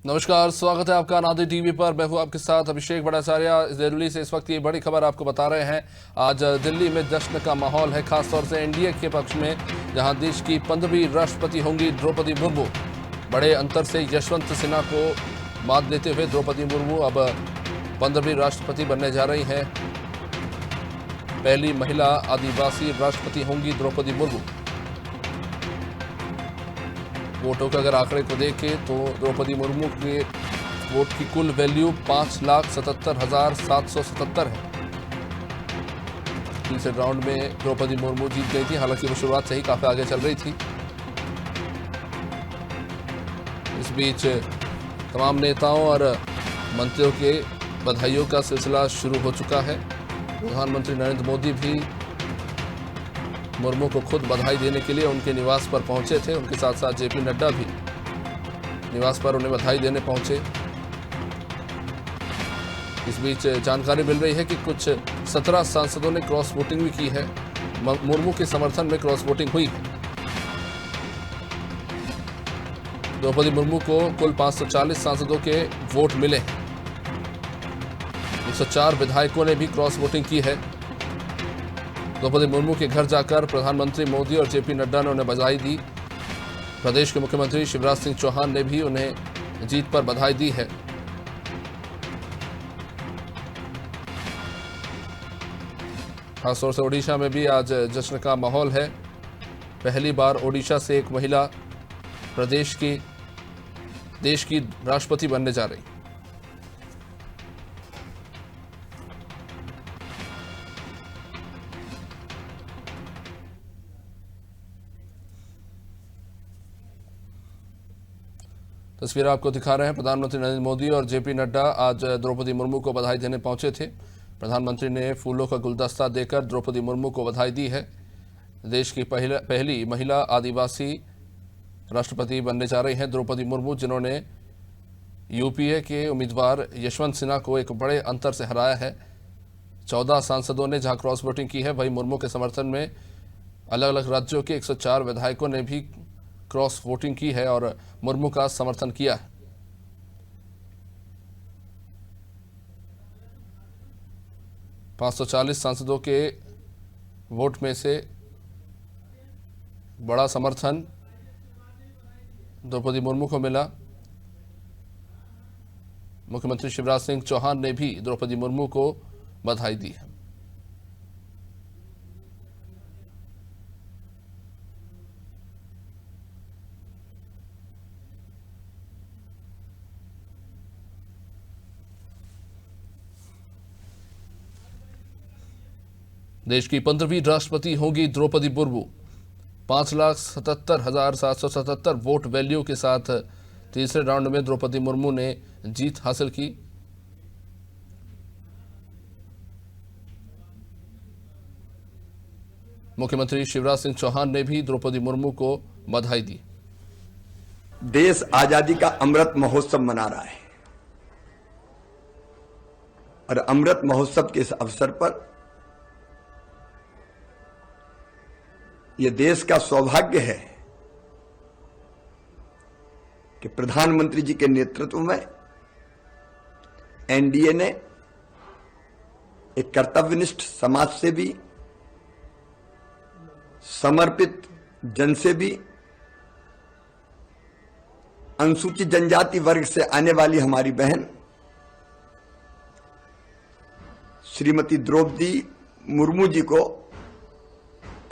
नमस्कार, स्वागत है आपका नादी टीवी पर। मैं हूं आपके साथ अभिषेक भट्टाचार्य। दिल्ली से इस वक्त ये बड़ी खबर आपको बता रहे हैं। आज दिल्ली में जश्न का माहौल है, खासतौर से एनडीए के पक्ष में, जहां देश की 15वीं राष्ट्रपति होंगी द्रौपदी मुर्मू। बड़े अंतर से यशवंत सिन्हा को मात देते हुए द्रौपदी मुर्मू अब 15वीं राष्ट्रपति बनने जा रही हैं। पहली महिला आदिवासी राष्ट्रपति होंगी द्रौपदी मुर्मू। वोटों के अगर आंकड़े को देखें तो द्रौपदी मुर्मू के वोट की कुल वैल्यू 5,77,777 है। तीसरे राउंड में द्रौपदी मुर्मू जीत गई थी, हालांकि वो शुरुआत से ही काफी आगे चल रही थी। इस बीच तमाम नेताओं और मंत्रियों के बधाइयों का सिलसिला शुरू हो चुका है। प्रधानमंत्री नरेंद्र मोदी भी मुर्मू को खुद बधाई देने के लिए उनके निवास पर पहुंचे थे। उनके साथ साथ जेपी नड्डा भी निवास पर उन्हें बधाई देने पहुंचे। इस बीच जानकारी मिल रही है कि कुछ 17 सांसदों ने क्रॉस वोटिंग भी की है। मुर्मू के समर्थन में क्रॉस वोटिंग हुई है। द्रौपदी मुर्मू को कुल 540 सांसदों के वोट मिले हैं। 104 विधायकों ने भी क्रॉस वोटिंग की है। द्रौपदी मुर्मू के घर जाकर प्रधानमंत्री मोदी और जेपी नड्डा ने उन्हें बधाई दी। प्रदेश के मुख्यमंत्री शिवराज सिंह चौहान ने भी उन्हें जीत पर बधाई दी है। खासतौर से ओडिशा में भी आज जश्न का माहौल है। पहली बार ओडिशा से एक महिला देश की राष्ट्रपति बनने जा रही। तस्वीर आपको दिखा रहे हैं। प्रधानमंत्री नरेंद्र मोदी और जेपी नड्डा आज द्रौपदी मुर्मू को बधाई देने पहुंचे थे। प्रधानमंत्री ने फूलों का गुलदस्ता देकर द्रौपदी मुर्मू को बधाई दी है। देश की पहली महिला आदिवासी राष्ट्रपति बनने जा रही हैं द्रौपदी मुर्मू, जिन्होंने यूपीए के उम्मीदवार यशवंत सिन्हा को एक बड़े अंतर से हराया है। 14 सांसदों ने जहां क्रॉस वोटिंग की है, वहीं मुर्मू के समर्थन में अलग अलग राज्यों के 104 विधायकों ने भी क्रॉस वोटिंग की है और मुर्मू का समर्थन किया है। $540 सांसदों के वोट में से बड़ा समर्थन द्रौपदी मुर्मू को मिला। मुख्यमंत्री शिवराज सिंह चौहान ने भी द्रौपदी मुर्मू को बधाई दी है। देश की 15वीं राष्ट्रपति होंगी द्रौपदी मुर्मू। 5,77,777 वोट वैल्यू के साथ तीसरे राउंड में द्रौपदी मुर्मू ने जीत हासिल की। मुख्यमंत्री शिवराज सिंह चौहान ने भी द्रौपदी मुर्मू को बधाई दी। देश आजादी का अमृत महोत्सव मना रहा है और अमृत महोत्सव के इस अवसर पर यह देश का सौभाग्य है कि प्रधानमंत्री जी के नेतृत्व में एनडीए ने एक कर्तव्यनिष्ठ समाजसेवी, समर्पित जनसेवी, अनुसूचित जनजाति वर्ग से आने वाली हमारी बहन श्रीमती द्रौपदी मुर्मू जी को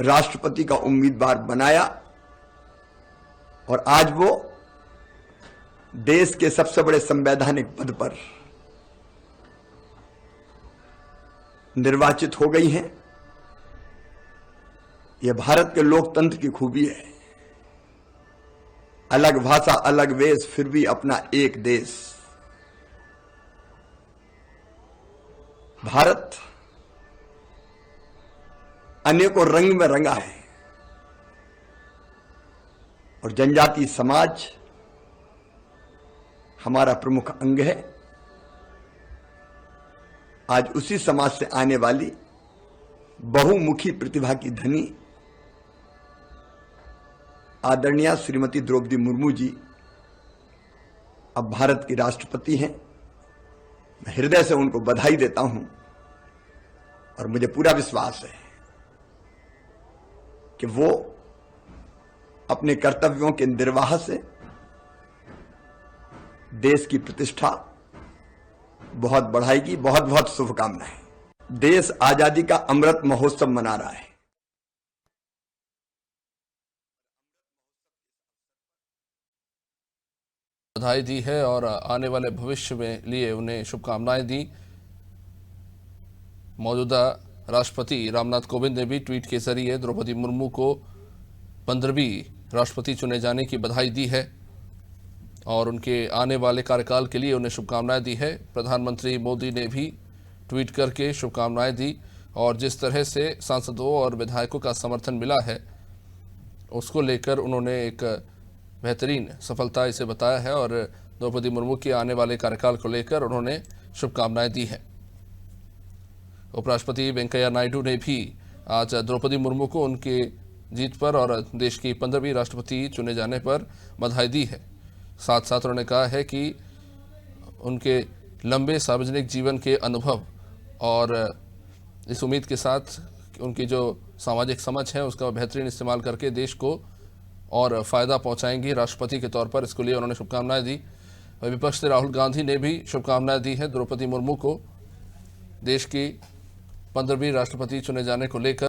राष्ट्रपति का उम्मीदवार बनाया और आज वो देश के सबसे बड़े संवैधानिक पद पर निर्वाचित हो गई हैं। यह भारत के लोकतंत्र की खूबी है। अलग भाषा, अलग वेश, फिर भी अपना एक देश। भारत अनेकों रंग में रंगा है और जनजातीय समाज हमारा प्रमुख अंग है। आज उसी समाज से आने वाली बहुमुखी प्रतिभा की धनी आदरणीय श्रीमती द्रौपदी मुर्मू जी अब भारत की राष्ट्रपति हैं। मैं हृदय से उनको बधाई देता हूं और मुझे पूरा विश्वास है कि वो अपने कर्तव्यों के निर्वाह से देश की प्रतिष्ठा बहुत बढ़ाएगी। बहुत बहुत शुभकामनाएं। देश आजादी का अमृत महोत्सव मना रहा है। बधाई दी है और आने वाले भविष्य में लिए उन्हें शुभकामनाएं दी। मौजूदा राष्ट्रपति रामनाथ कोविंद ने भी ट्वीट के जरिए द्रौपदी मुर्मू को 15वीं राष्ट्रपति चुने जाने की बधाई दी है और उनके आने वाले कार्यकाल के लिए उन्हें शुभकामनाएं दी है। प्रधानमंत्री मोदी ने भी ट्वीट करके शुभकामनाएं दी और जिस तरह से सांसदों और विधायकों का समर्थन मिला है उसको लेकर उन्होंने एक बेहतरीन सफलता इसे बताया है और द्रौपदी मुर्मू के आने वाले कार्यकाल को लेकर उन्होंने शुभकामनाएं दी हैं। उपराष्ट्रपति वेंकैया नायडू ने भी आज द्रौपदी मुर्मू को उनके जीत पर और देश की 15वीं राष्ट्रपति चुने जाने पर बधाई दी है। साथ साथ उन्होंने कहा है कि उनके लंबे सार्वजनिक जीवन के अनुभव और इस उम्मीद के साथ उनकी जो सामाजिक समझ है उसका बेहतरीन इस्तेमाल करके देश को और फायदा पहुंचाएंगी राष्ट्रपति के तौर पर। इसके लिए उन्होंने शुभकामनाएं दी। विपक्ष से राहुल गांधी ने भी शुभकामनाएं दी है द्रौपदी मुर्मू को देश की 15वीं राष्ट्रपति चुने जाने को लेकर।